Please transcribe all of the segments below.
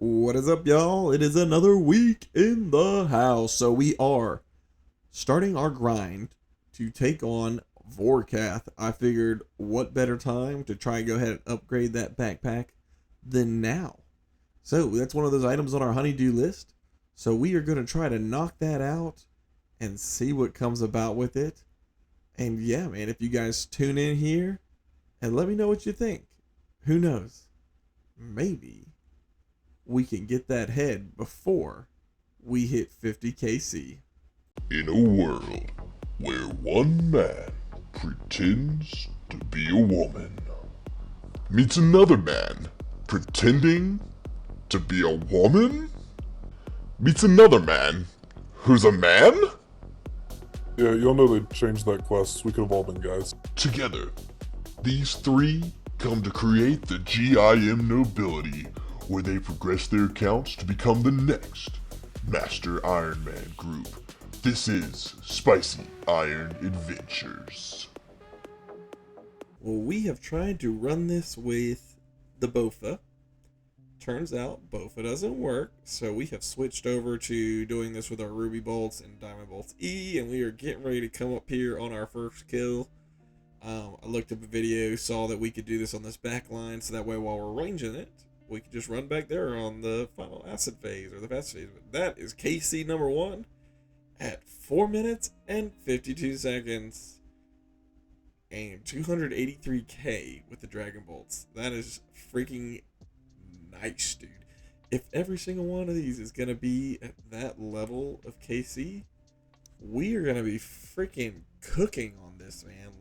What is up, y'all? It is another week in the house. So we are starting our grind to take on Vorkath. I figured what better time to try and go ahead and upgrade that backpack than now. So that's one of those items on our honeydew list. So we are going to try to knock that out and see what comes about with it. And yeah, man, if you guys tune in here and let me know what you think. Who knows? Maybe we can get that head before we hit 50 KC. In a world where one man pretends to be a woman, meets another man pretending to be a woman, meets another man who's a man? Yeah, y'all know they changed that class. We could have all been guys. Together, these three come to create the GIM nobility, where they progress their accounts to become the next Master Ironman group. This is Spicy Iron Adventures. Well, we have tried to run this with the bowfa. Turns out bowfa doesn't work, so we have switched over to doing this with our ruby bolts and diamond bolts E, and we are getting ready to come up here on our first kill. I looked up a video, saw that we could do this on this back line, so that way while we're ranging it, we can just run back there on the final acid phase or the fast phase. But that is KC number 1 at 4 minutes and 52 seconds and 283k with the dragon bolts. That is freaking nice, dude. If every single one of these is gonna be at that level of KC, we are gonna be freaking cooking on this, man.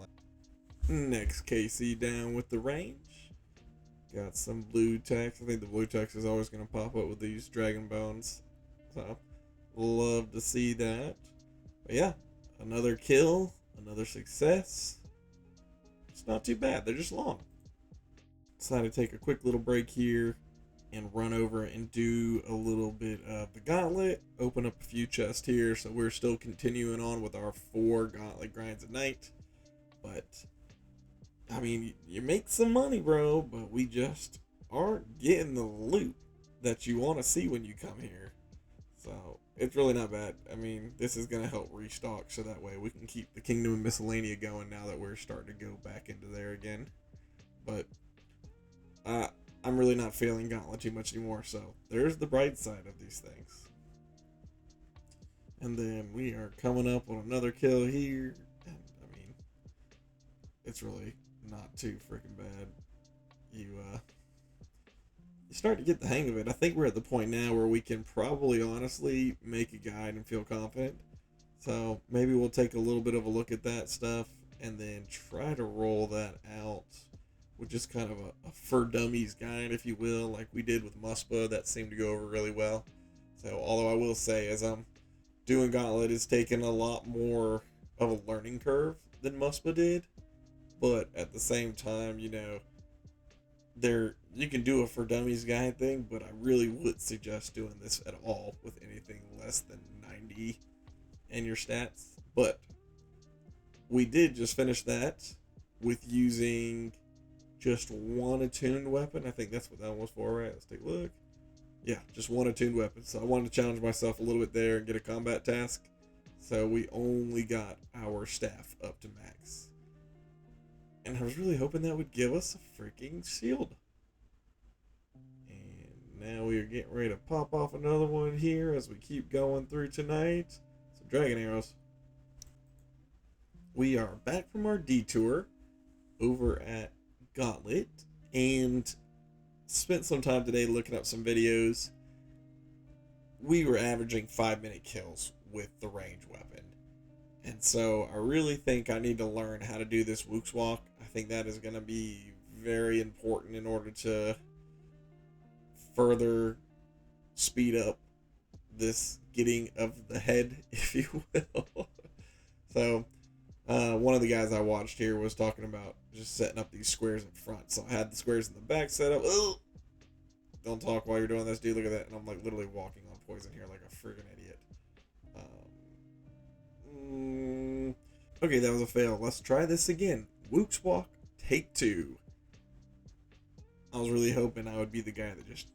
Next KC down with the range. Got some blue text. I think the blue text is always going to pop up with these dragon bones. So, love to see that. But yeah, another kill, another success. It's not too bad. They're just long. Decided to take a quick little break here and run over and do a little bit of the gauntlet. Open up a few chests here. So we're still continuing on with our 4 gauntlet grinds a night. But I mean, you make some money, bro, but we just aren't getting the loot that you want to see when you come here. So, it's really not bad. I mean, this is going to help restock so that way we can keep the Kingdom of Miscellanea going now that we're starting to go back into there again. But, I'm really not feeling Gauntlet too much anymore, so there's the bright side of these things. And then we are coming up on another kill here. And, I mean, it's really not too freaking bad. You start to get the hang of it. I think we're at the point now where we can probably honestly make a guide and feel confident. So maybe we'll take a little bit of a look at that stuff and then try to roll that out with just kind of a for dummies guide, if you will, like we did with Muspa. That seemed to go over really well. So although I will say, as I'm doing Gauntlet, it's taken a lot more of a learning curve than Muspa did. But at the same time, you know, you can do a for dummies guide thing, but I really would suggest doing this at all with anything less than 90 in your stats. But we did just finish that with using just one attuned weapon. I think that's what that one was for, right? Let's take a look. Yeah, just one attuned weapon. So I wanted to challenge myself a little bit there and get a combat task. So we only got our staff up to max. And I was really hoping that would give us a freaking shield. And now we are getting ready to pop off another one here as we keep going through tonight. Some dragon arrows. We are back from our detour over at Gauntlet and spent some time today looking up some videos. We were averaging 5-minute kills with the range weapon. And so I really think I need to learn how to do this woux walk. I think that is going to be very important in order to further speed up this getting of the head, if you will. So one of the guys I watched here was talking about just setting up these squares in front. So I had the squares in the back set up. Oh, don't talk while you're doing this, dude. Look at that. And I'm like literally walking on poison here like a friggin' idiot. Okay, that was a fail. Let's try this again. Woux walk, take 2. I was really hoping I would be the guy that just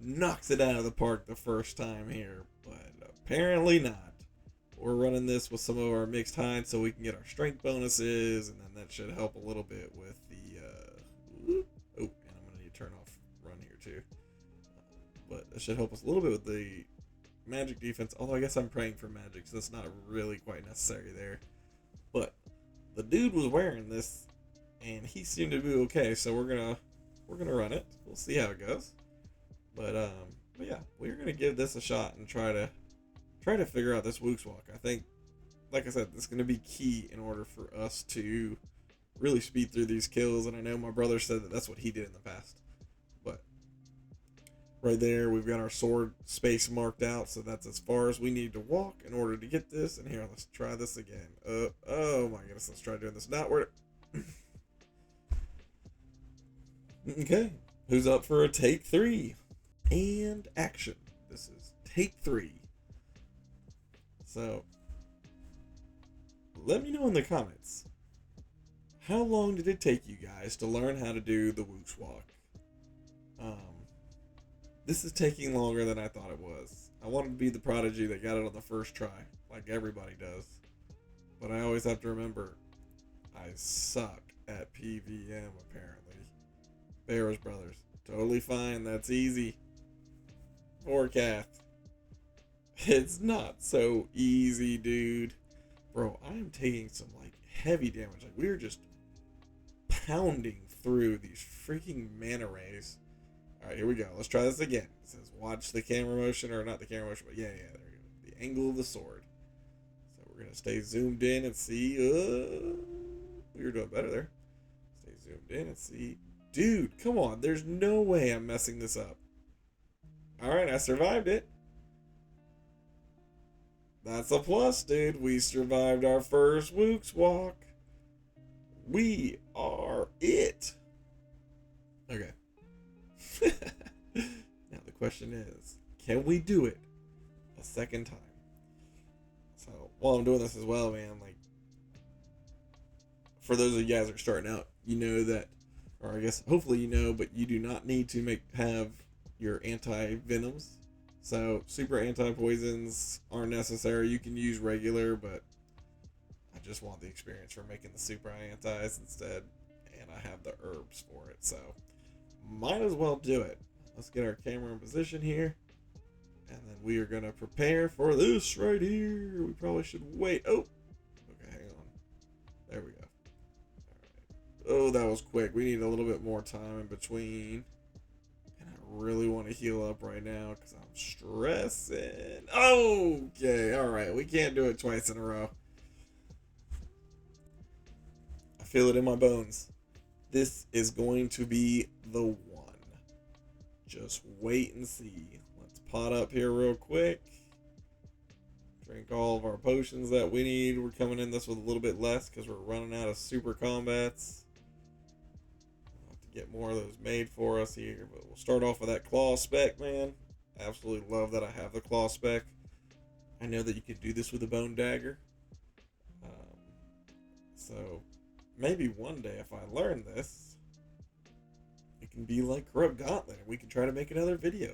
knocks it out of the park the first time here, but apparently not. We're running this with some of our mixed hides so we can get our strength bonuses, and then that should help a little bit with the, and I'm going to need to turn off run here too. But that should help us a little bit with the magic defense, although I guess I'm praying for magic, so that's not really quite necessary there. But the dude was wearing this, and he seemed to be okay, so we're gonna run it. We'll see how it goes. But yeah, we're gonna give this a shot and try to figure out this woux walk. I think, like I said, this is gonna be key in order for us to really speed through these kills. And I know my brother said that that's what he did in the past. But right there, we've got our sword space marked out, so that's as far as we need to walk in order to get this. And here, let's try this again. Oh my goodness, let's try doing this. Not where. Okay, who's up for a take 3? And action. This is take 3. So, let me know in the comments, how long did it take you guys to learn how to do the woux walk? This is taking longer than I thought it was. I wanted to be the prodigy that got it on the first try, like everybody does. But I always have to remember, I suck at PVM apparently. Barrows brothers, totally fine, that's easy. Vorkath, it's not so easy, dude. Bro, I am taking some like heavy damage. Like, we're just pounding through these freaking mana rays. Alright, here we go. Let's try this again. It says watch the camera motion, or not the camera motion, but yeah, there we go. The angle of the sword. So we're gonna stay zoomed in and see. We were doing better there. Stay zoomed in and see. Dude, come on. There's no way I'm messing this up. Alright, I survived it. That's a plus, dude. We survived our first woux walk. We are it. Okay. Now the question is, can we do it a second time? So while I'm doing this as well, man, like, for those of you guys that are starting out, you know that, or I guess hopefully you know, but you do not need to have your anti-venoms. So super anti-poisons aren't necessary. You can use regular, but I just want the experience for making the super antis instead, and I have the herbs for it, so might as well do it. Let's get our camera in position here, and then we are gonna prepare for this right here. We probably should wait. Oh, okay, hang on. There we go. All right. Oh, that was quick. We need a little bit more time in between. And I really want to heal up right now because I'm stressing. Okay, all right. We can't do it twice in a row. I feel it in my bones. This is going to be the one. Just wait and see. Let's pot up here real quick. Drink all of our potions that we need. We're coming in this with a little bit less because we're running out of super combats. We'll have to get more of those made for us here. But we'll start off with that claw spec, man. Absolutely love that I have the claw spec. I know that you could do this with a bone dagger. So maybe one day if I learn this, it can be like Corrupt Gauntlet and we can try to make another video.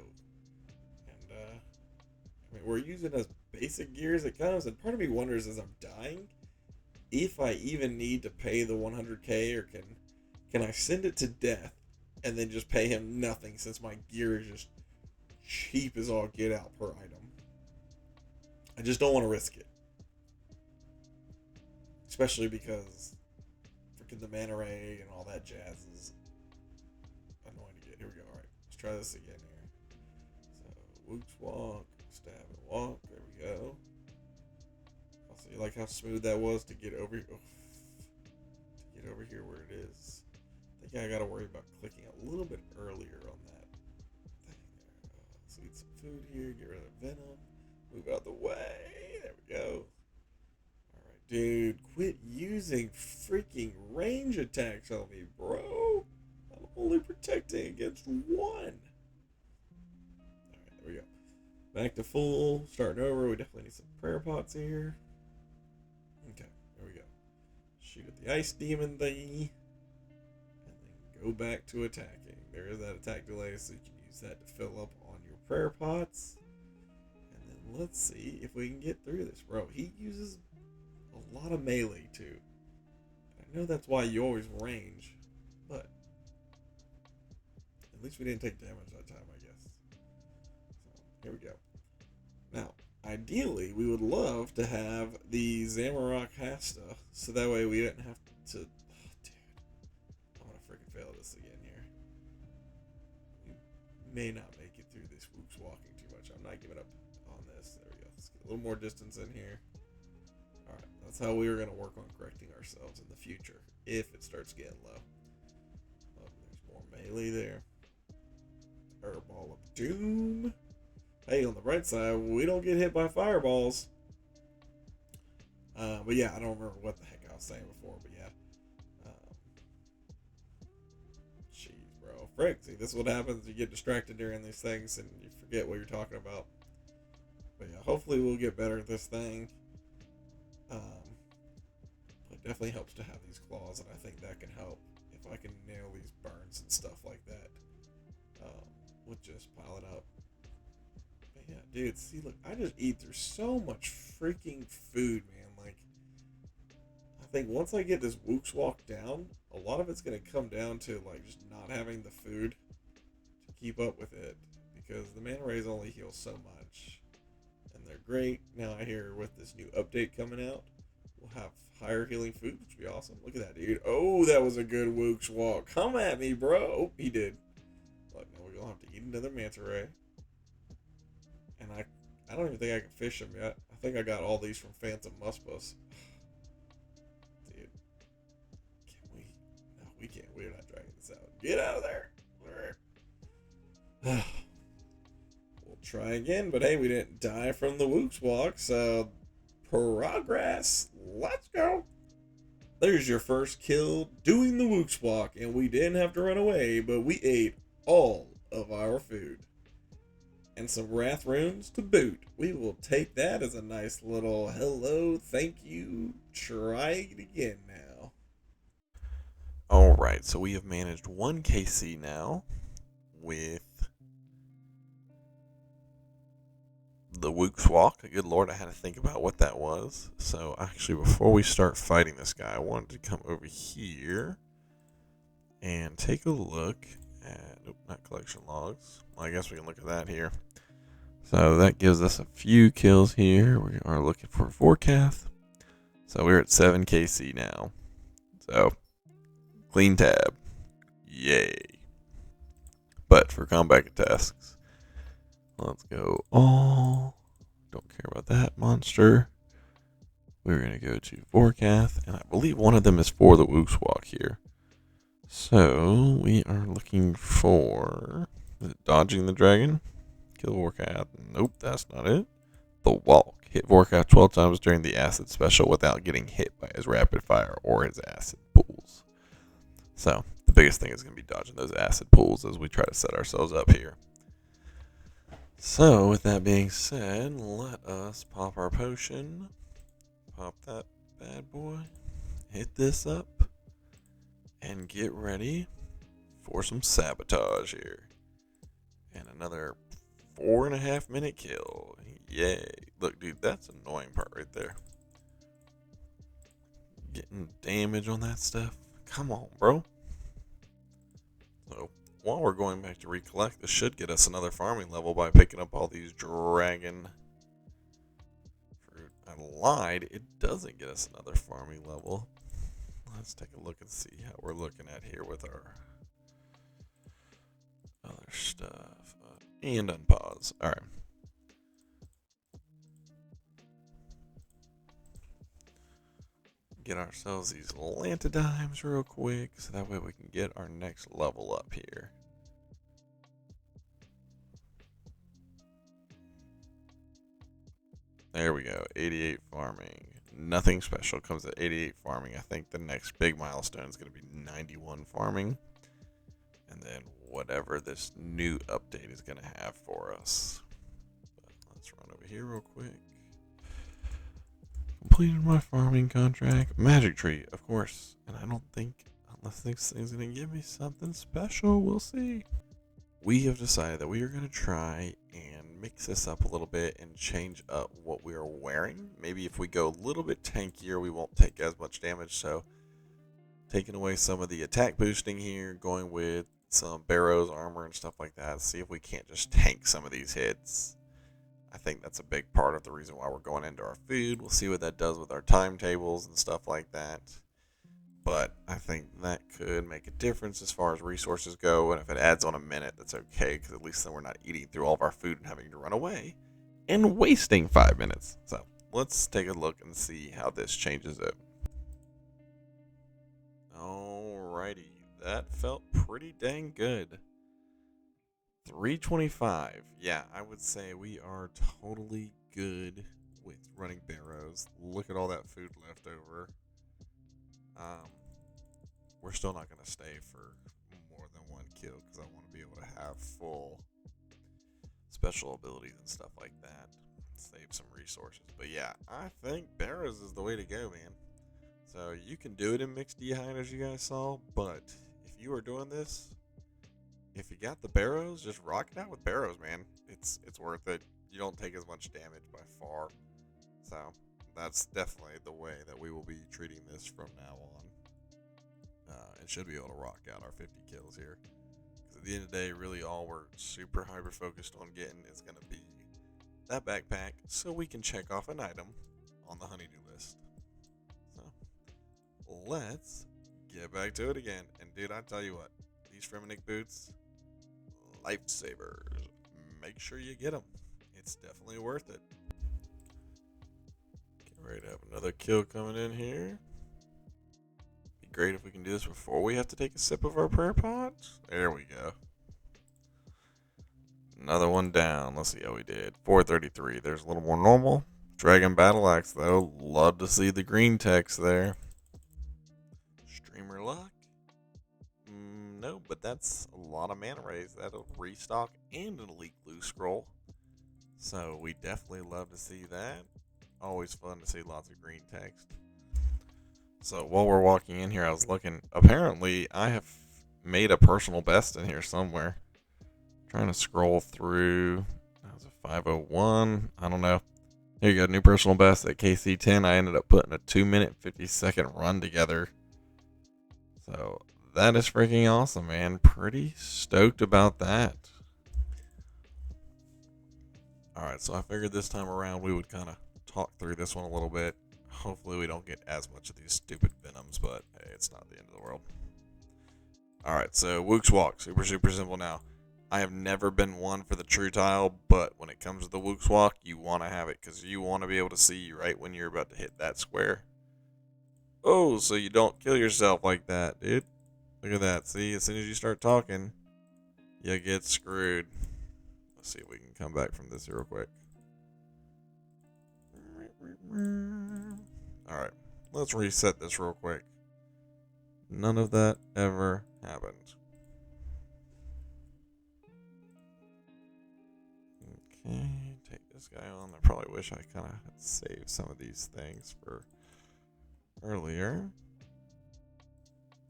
And I mean, we're using as basic gear as it comes, and part of me wonders as I'm dying if I even need to pay the 100k, or can I send it to death and then just pay him nothing since my gear is just cheap as all get out per item. I just don't want to risk it, especially because freaking the mana ray and all that jazz is annoying to get. Here we go. Alright, let's try this again here. So, woux walk, stab and walk. There we go. Also, you like how smooth that was to get over here? To get over here where it is. I think I gotta worry about clicking a little bit earlier on that thing there. Let's eat some food here, get rid of venom, move out the way. There we go. Dude, quit using freaking range attacks on me, bro. I'm only protecting against one. Alright, there we go. Back to full, starting over. We definitely need some prayer pots here. Okay, there we go. Shoot at the ice demon thingy. And then go back to attacking. There is that attack delay, so you can use that to fill up on prayer pots. And then let's see if we can get through this. Bro, he uses a lot of melee too. I know that's why you always range, but at least we didn't take damage that time, I guess. So, here we go. Now, ideally, we would love to have the Zamorak Hasta, so that way we didn't have to... Oh, dude. I'm going to freaking fail this again here. We may not make it through this woux walking too much. I'm not giving up on this. There we go. Let's get a little more distance in here. Alright, that's how we were going to work on correcting ourselves in the future, if it starts getting low. Oh, there's more melee there. Fireball of Doom. Hey, on the bright side, we don't get hit by fireballs. But yeah, I don't remember what the heck I was saying before, but yeah. Jeez, bro. Frick, see, this is what happens. You get distracted during these things and you forget what you're talking about. But yeah, hopefully we'll get better at this thing. It definitely helps to have these claws, and I think that can help. If I can nail these burns and stuff like that, we'll just pile it up. But yeah, dude, see, look, I just eat through so much freaking food, man. Like, I think once I get this woux walk down, a lot of it's going to come down to, like, just not having the food to keep up with it, because the mana rays only heal so much, and they're great. Now I hear with this new update coming out, we'll have higher healing food, which would be awesome. Look at that, dude. Oh, that was a good woux walk. Come at me, bro. Oh, he did. Look, now we're going to have to eat another manta ray. And I don't even think I can fish them yet. I think I got all these from Phantom Muspus. Dude. Can we? No, we can't. We're not dragging this out. Get out of there. We'll try again, but hey, we didn't die from the woux walk, so progress. Let's go. There's your first kill doing the woux walk, and we didn't have to run away, but we ate all of our food. And some wrath runes to boot. We will take that as a nice little hello, thank you, try it again now. Alright, so we have managed 1 KC now with the woux walk. Good lord, I had to think about what that was. So actually, before we start fighting this guy, I wanted to come over here and take a look at, not collection logs. Well, I guess we can look at that here. So that gives us a few kills here. We are looking for Vorkath. So we're at 7 KC now. So clean tab. Yay. But for combat tasks, let's go all. Don't care about that monster. We're going to go to Vorkath, and I believe one of them is for the woux walk here. So we are looking for, is it dodging the dragon? Kill Vorkath. Nope, that's not it. The walk. Hit Vorkath 12 times during the acid special without getting hit by his rapid fire or his acid pools. So the biggest thing is going to be dodging those acid pools as we try to set ourselves up here. So with that being said, let us pop our potion. Pop that bad boy. Hit this up. And get ready for some sabotage here. And another 4.5 minute kill. Yay. Look, dude, that's an annoying part right there. Getting damage on that stuff. Come on, bro. So, while we're going back to recollect, this should get us another farming level by picking up all these dragon fruit. I lied. It doesn't get us another farming level. Let's take a look and see how we're looking at here with our other stuff. And unpause. Alright. Get ourselves these lantidimes real quick, so that way we can get our next level up here. There we go. 88 farming. Nothing special comes at 88 farming. I think the next big milestone is going to be 91 farming. And then whatever this new update is going to have for us. But let's run over here real quick. Completed my farming contract. Magic tree, of course. And I don't think, unless this thing's going to give me something special, we'll see. we have decided that we are going to try and mix this up a little bit and change up what we are wearing. Maybe if we go a little bit tankier, we won't take as much damage. So taking away some of the attack boosting here, going with some Barrows armor and stuff like that. See if we can't just tank some of these hits. I think that's a big part of the reason why we're going into our food. We'll see what that does with our timetables and stuff like that. But I think that could make a difference as far as resources go. And if it adds on a minute, that's okay, because at least then we're not eating through all of our food and having to run away and wasting 5 minutes. So let's take a look and see how this changes it. Alrighty, that felt pretty dang good. 325. Yeah, I would say we are totally good with running Barrows. Look at all that food left over. We're still not going to stay for more than one kill because I want to be able to have full special abilities and stuff like that. Save some resources. But yeah, I think Barrows is the way to go, man. So you can do it in mixed dehyde as you guys saw, but if you are doing this, if you got the Barrows, just rock it out with Barrows, man. It's worth it. You don't take as much damage by far. So that's definitely the way that we will be treating this from now on. And should be able to rock out our 50 kills here. Because at the end of the day, really all we're super hyper focused on getting is going to be that backpack so we can check off an item on the honeydew list. So let's get back to it again. And dude, I tell you what, these Fremenic boots, lifesavers. Make sure you get them. It's definitely worth it. Get ready to have another kill coming in here. Be great if we can do this before we have to take a sip of our prayer pots. There we go. Another one down. Let's see how we did. 433. There's a little more normal. Dragon Battle Axe, though. Love to see the green text there. Streamer Luck. No, but that's a lot of mana raise. That'll restock and an elite blue scroll. So we definitely love to see that. Always fun to see lots of green text. So while we're walking in here, I was looking. Apparently, I have made a personal best in here somewhere. Trying to scroll through. That was a 501. I don't know. Here you go. New personal best at KC10. I ended up putting a 2-minute 50-second run together. So that is freaking awesome, man. Pretty stoked about that. Alright, so I figured this time around we would kind of talk through this one a little bit. Hopefully we don't get as much of these stupid venoms, but hey, it's not the end of the world. Alright, so woux walk. Super simple now. I have never been one for the true tile, but when it comes to the woux walk, you want to have it because you want to be able to see right when you're about to hit that square. Oh, so you don't kill yourself like that, dude. Look at that. See, as soon as you start talking, you get screwed. Let's see if we can come back from this real quick. Alright, let's reset this real quick. None of that ever happened. Okay, take this guy on. I probably wish I kind of had saved some of these things for earlier.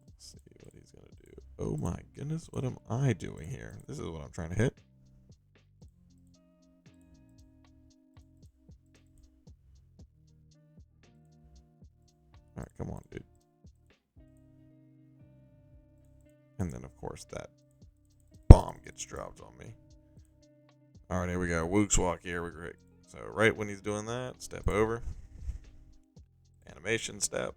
Let's see what he's going to do. Oh my goodness, what am I doing here? This is what I'm trying to hit. Alright, come on, dude. And then, of course, that bomb gets dropped on me. Alright, here we go. Woux walk here. We're great. So, right when he's doing that, step over. Animation step.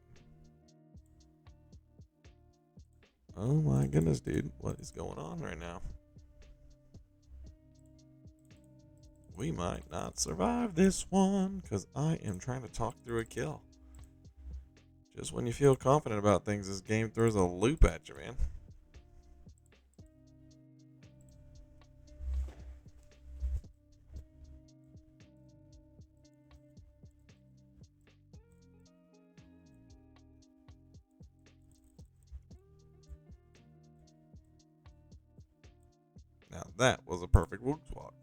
Oh my goodness, dude. What is going on right now? We might not survive this one because I am trying to talk through a kill. Just when you feel confident about things, this game throws a loop at you, man. Now that was a perfect woux walk.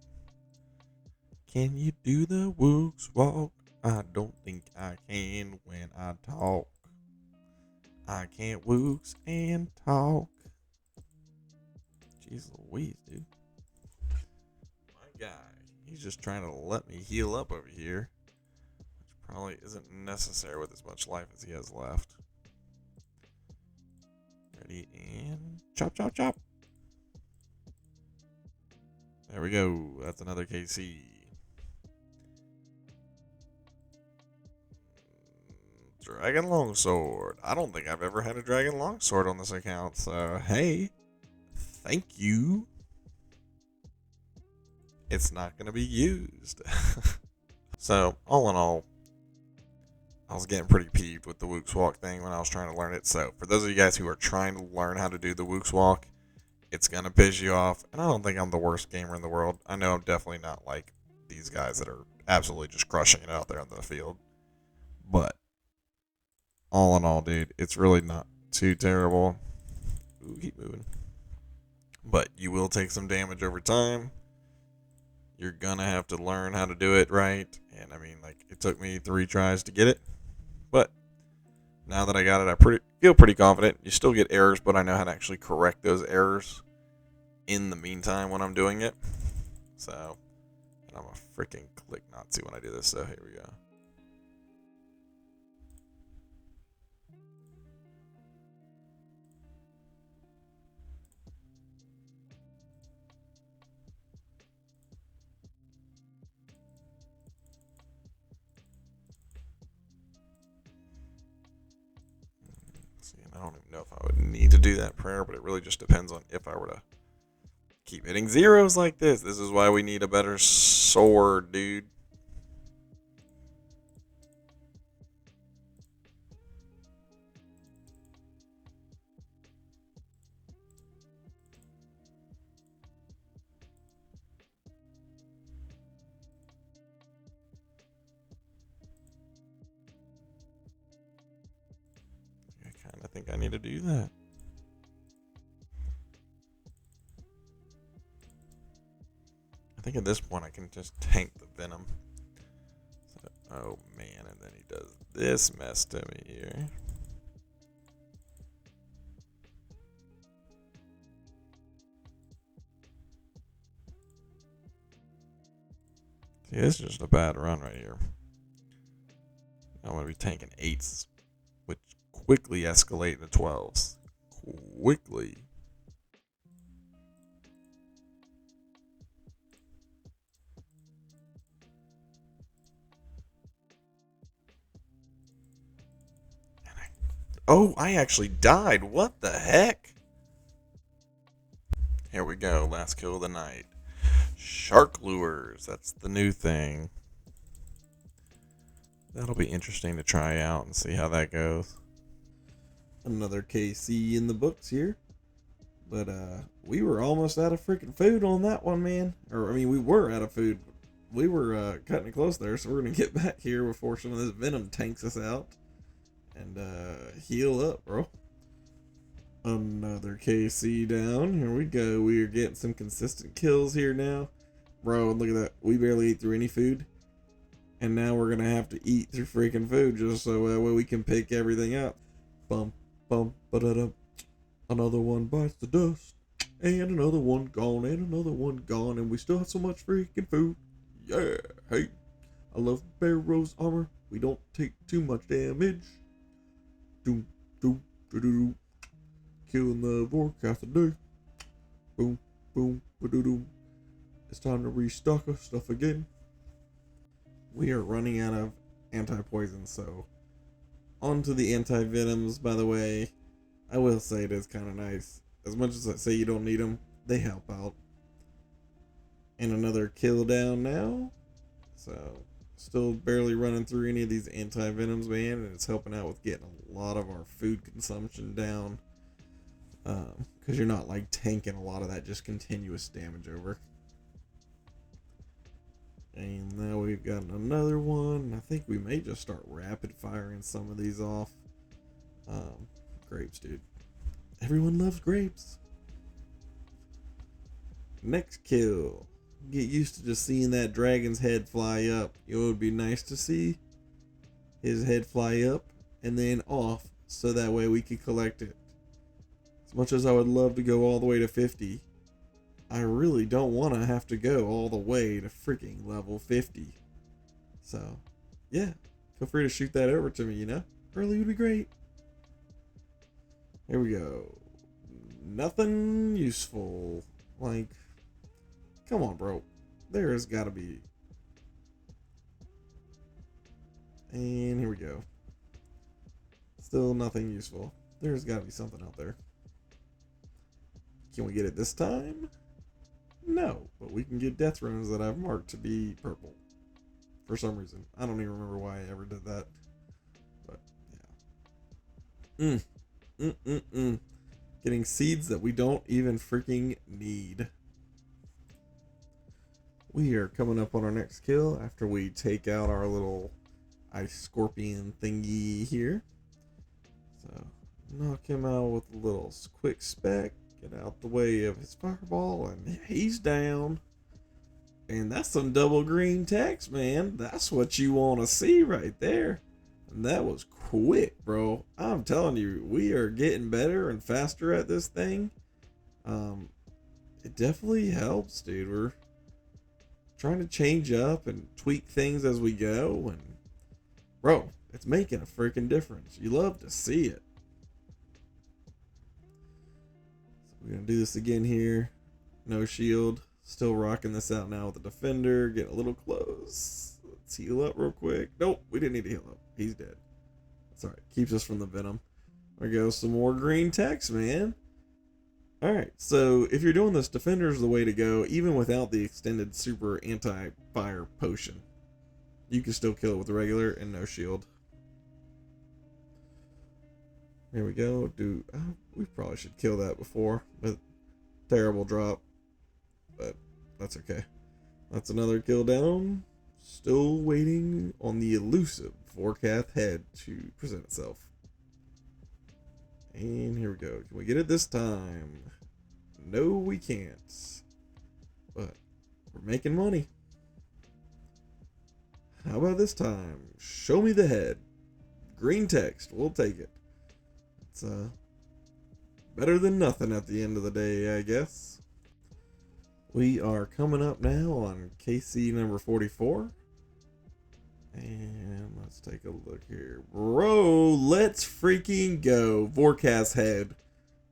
Can you do the woux walk? I don't think I can when I talk. I can't woux and talk. Jeez Louise, dude. guy. He's just trying to let me heal up over here, which probably isn't necessary with as much life as he has left. Ready, and chop, chop, chop. There we go. That's another KC. Dragon Longsword. I don't think I've ever had a Dragon Longsword on this account, so hey, thank you. It's not going to be used. So, all in all, I was getting pretty peeved with the woux walk thing when I was trying to learn it. So, for those of you guys who are trying to learn how to do the woux walk, it's going to piss you off. And I don't think I'm the worst gamer in the world. I know I'm definitely not like these guys that are absolutely just crushing it out there on the field. But, all in all, dude, it's really not too terrible. Ooh, keep moving. But you will take some damage over time. You're gonna have to learn how to do it right. And I mean, like, it took me 3 tries to get it. But now that I got it, I feel pretty confident. You still get errors, but I know how to actually correct those errors in the meantime when I'm doing it. So, and I'm a freaking click Nazi when I do this, so here we go. See, and I don't even know if I would need to do that prayer, but it really just depends on if I were to keep hitting zeros like this. This is why we need a better sword, dude. I think I need to do that. I think at this point I can just tank the venom. So, oh man, and then he does this mess to me here. See, this is just a bad run right here. I'm going to be tanking 8s, which quickly escalate to 12s. Quickly. Oh, I actually died. What the heck? Here we go. Last kill of the night. Shark lures. That's the new thing. That'll be interesting to try out and see how that goes. Another KC in the books here. But we were almost out of freaking food on that one, man. Or, I mean, we were out of food. We were cutting it close there, so we're going to get back here before some of this venom tanks us out. And heal up, bro. Another KC down. Here we go. We are getting some consistent kills here now. Bro, look at that. We barely ate through any food. And now we're going to have to eat through freaking food just so that way we can pick everything up. Bum, bum, ba-da-dum. Another one bites the dust. And another one gone. And another one gone. And we still have so much freaking food. Yeah. Hey. I love Barrows armor. We don't take too much damage. Doom, doom, doo doo doo. Killing the Vorkath today. Boom, boom, ba-doo doo. It's time to restock our stuff again. We are running out of anti-poison, so on to the anti-venoms. By the way, I will say it is kind of nice. As much as I say you don't need them, they help out. And another kill down now. So, still barely running through any of these anti-venoms, man, and it's helping out with getting a lot of our food consumption down. Because you're not like tanking a lot of that just continuous damage over. And now we've got another one. I think we may just start rapid firing some of these off. Grapes, dude. Everyone loves grapes. Next kill. Get used to just seeing that dragon's head fly up. It would be nice to see his head fly up and then off so that way we could collect it. As much as I would love to go all the way to 50, I really don't want to have to go all the way to freaking level 50. So, yeah, feel free to shoot that over to me, you know? Early would be great. Here we go. Nothing useful. Like, come on, bro. There's got to be. And here we go. Still nothing useful. There's got to be something out there. Can we get it this time? No, but we can get death runes that I've marked to be purple. For some reason. I don't even remember why I ever did that. But, yeah. Getting seeds that we don't even freaking need. We are coming up on our next kill after we take out our little ice scorpion thingy here. So, knock him out with a little quick spec. Get out the way of his fireball, and he's down. And that's some double green text, man. That's what you want to see right there. And that was quick, bro. I'm telling you, we are getting better and faster at this thing. It definitely helps, dude. We're trying to change up and tweak things as we go. And, bro, it's making a freaking difference. You love to see it. We're going to do this again here. No shield. Still rocking this out now with the defender. Getting a little close. Let's heal up real quick. Nope, we didn't need to heal up. He's dead. That's alright. Keeps us from the venom. There we go. Some more green text, man. Alright, so if you're doing this, defender's the way to go, even without the extended super anti-fire potion. You can still kill it with regular and no shield. Here we go. We probably should kill that before, but terrible drop. But that's okay. That's another kill down. Still waiting on the elusive Vorkath head to present itself. And here we go. Can we get it this time? No, we can't. But we're making money. How about this time? Show me the head. Green text. We'll take it. It's better than nothing at the end of the day, I guess. We are coming up now on KC number 44. And let's take a look here. Bro, let's freaking go. Vorkath's head.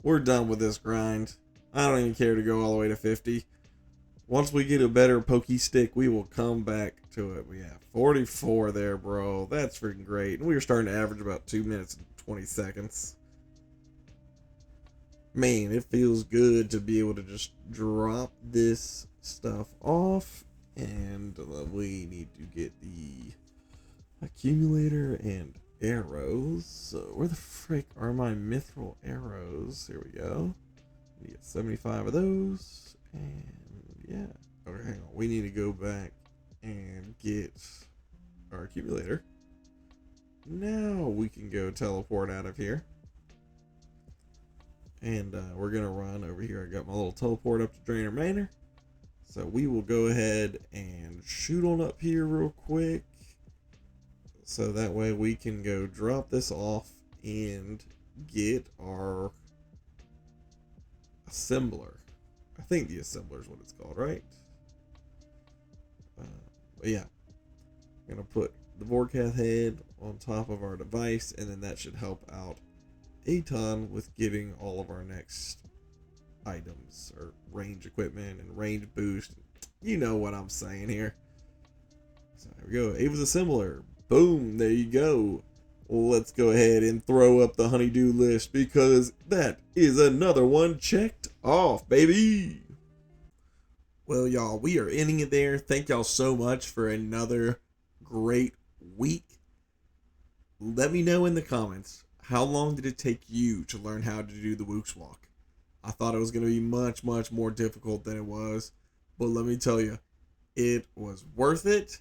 We're done with this grind. I don't even care to go all the way to 50. Once we get a better pokey stick, we will come back to it. We have 44 there, bro. That's freaking great. And we were starting to average about 2 minutes and 20 seconds. Man, it feels good to be able to just drop this stuff off. And we need to get the accumulator and arrows. So where the frick are my mithril arrows? Here we go. We get 75 of those. And yeah. Okay, hang on. We need to go back and get our accumulator. Now we can go teleport out of here. And we're going to run over here. I got my little teleport up to Drainer Manor. So we will go ahead and shoot on up here real quick. So that way we can go drop this off and get our assembler. I think the assembler is what it's called, right? But yeah. I'm going to put the Vorkath head on top of our device, and then that should help out a ton with getting all of our next items or range equipment and range boost. You know what I'm saying here. So there we go. Ava's assembler. Boom. There you go. Let's go ahead and throw up the honeydew list because that is another one checked off, baby. Well, y'all, we are ending it there. Thank y'all so much for another great week. Let me know in the comments, how long did it take you to learn how to do the woux walk? I thought it was going to be much, much more difficult than it was. But let me tell you, it was worth it.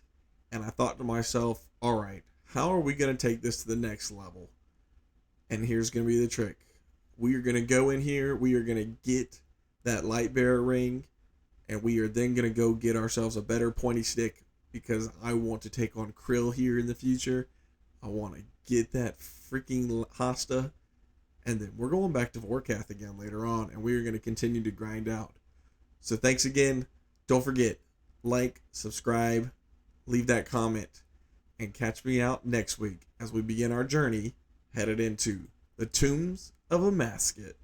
And I thought to myself, all right, how are we going to take this to the next level? And here's going to be the trick. We are going to go in here. We are going to get that light bearer ring. And we are then going to go get ourselves a better pointy stick. Because I want to take on Krill here in the future. I want to get that freaking Hosta. And then we're going back to Vorkath again later on. And we are going to continue to grind out. So thanks again. Don't forget, like, subscribe, leave that comment, and catch me out next week as we begin our journey headed into the tombs of a mascot.